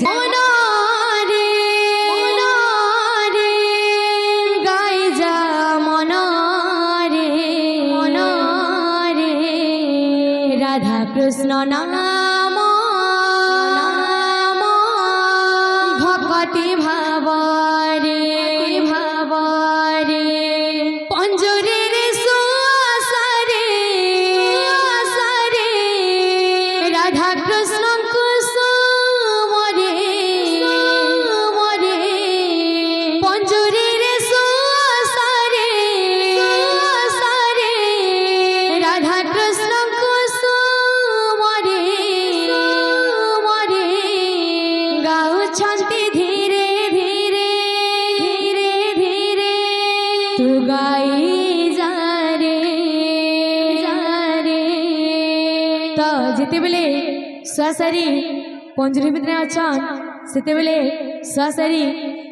মনরে মনরে গাই যা মনরে মনরে রাধা কৃষ্ণ নাম ভকতি ভাবরে ভাবরে পঞ্জরে রে সুয়াসরে রাধা কৃষ্ণ কুসুমরে মরে পঞ্জরে রে সুয়াসরে রাধা কৃষ্ণ কুসুমরে মরে গাউছন্তি ধীরে ধীরে ধীরে ধীরে তু গাই যা রে তো যেতেবেলে শ্বাসারি পঞ্জুରୀ ଭିତରେ ଅଛନ୍ ସେତେବେଳେ ଶ୍ୱାସାରି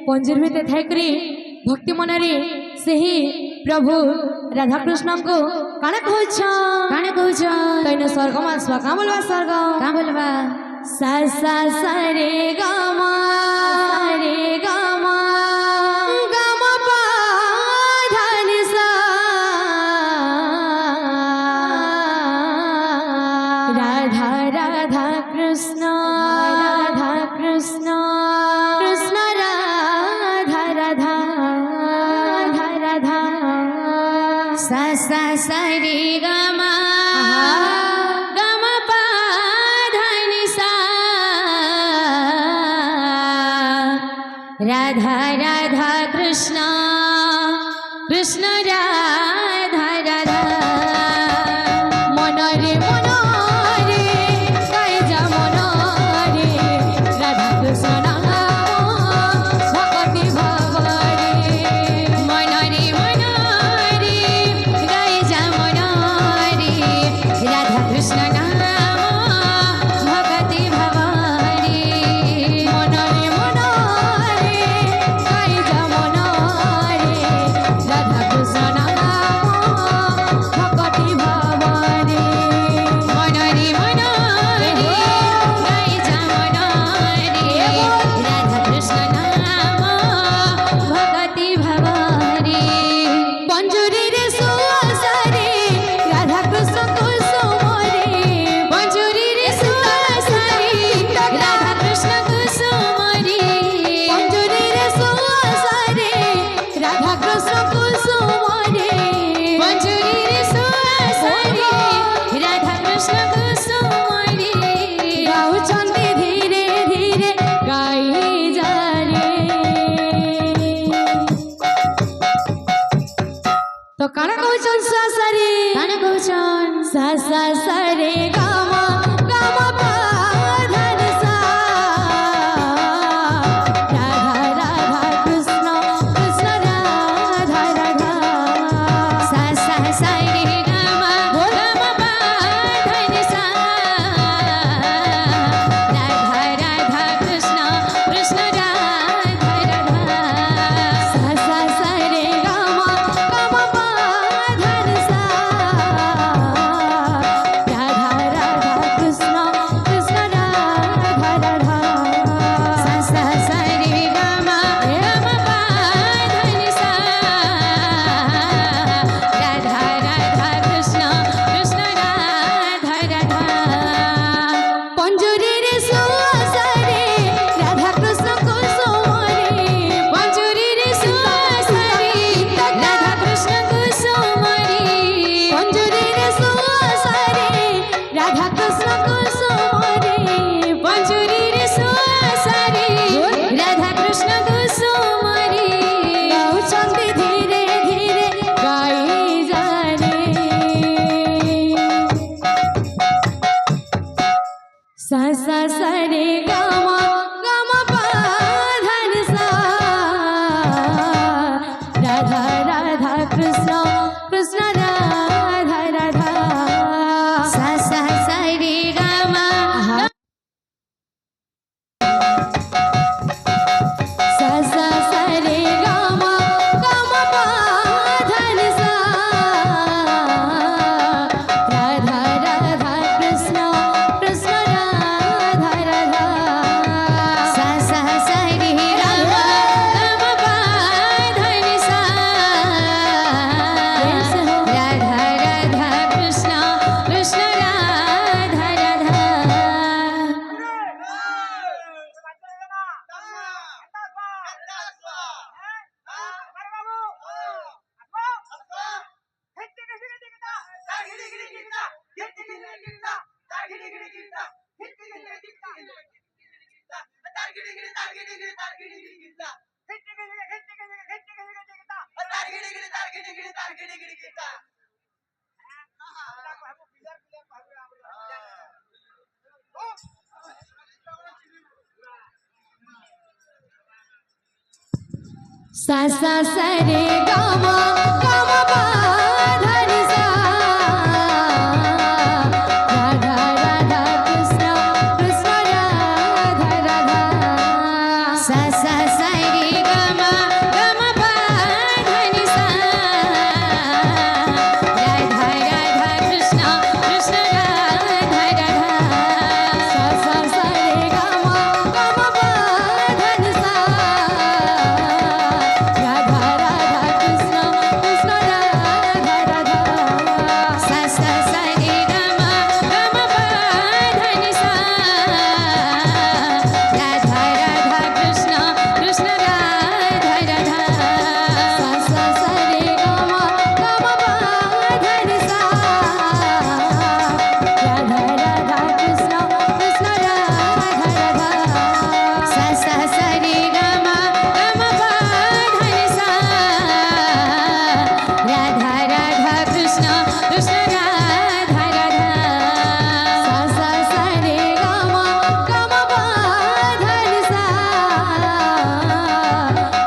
ପଞ୍ଜୁରୀ ଭିତରେ ଥାଇକରି ଭକ୍ତି ମନରେ ସେହି ପ୍ରଭୁ ରାଧାକୃଷ୍ଣଙ୍କୁ କାଣା କହୁଛନ୍ କଇନ ସ୍ୱର୍ଗ ମାସବା କାଁ ବୋଲବା ସ୍ୱର୍ଗ କାଁ ବୋଲବା ସା ସା ସା ରେ ଗ ମ ରେ ଗ ମ ଗ ମ ପ ଧ ni sa রাধা রাধা কৃষ্ণ রাধা কৃষ্ণ কৃষ্ণ রাধা রাধা রাধা রাধা সা সা সা রে গ ম গ ম প ध नि सा রাধা রাধা কৃষ্ণ কৃষ্ণ রাধা রাধা মনরে মনরে গাই যা মনরে রাধা কৃষ্ণ নাম ভকতি ভাবরে মনরে মনরে গাই যা মনরে রাধা কৃষ্ণ নাম ভকতি ভাবরে মনরে মনরে গাই যা মনরে রাধা কৃষ্ণ নাম सा सा सा रे गा मा पा धा नि सा राधा राधा कृष्ण कृष्ण राधा राधा सा सा सा रे गा मा पा धा नि सा राधा राधा कृष्ण कृष्ण राधा राधा सा सा सा रे गा मा पा धा नि सा राधा राधा कृष्ण कृष्ण राधा राधा सा सा सा रे गा मा पा धा नि सा राधा राधा कृष्ण कृष्ण राधा राधा सा सा सा रे गा मा पा धा नि सा राधा राधा कृष्ण कृष्ण राधा राधा सा सा सा रे गा मा पा धा नि सा राधा राधा कृष्ण कृष्ण राधा राधा सा सा सा रे गा मा पा धा नि सा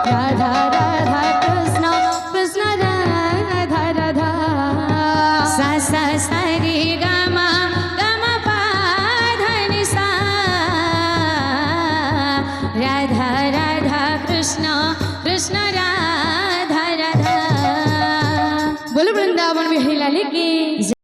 राधा राधा कृष्ण कृष्ण राधा राधा सा सा सा रे गा मा पा धा नि सा राधा राधा कृष्ण कृष्ण राधा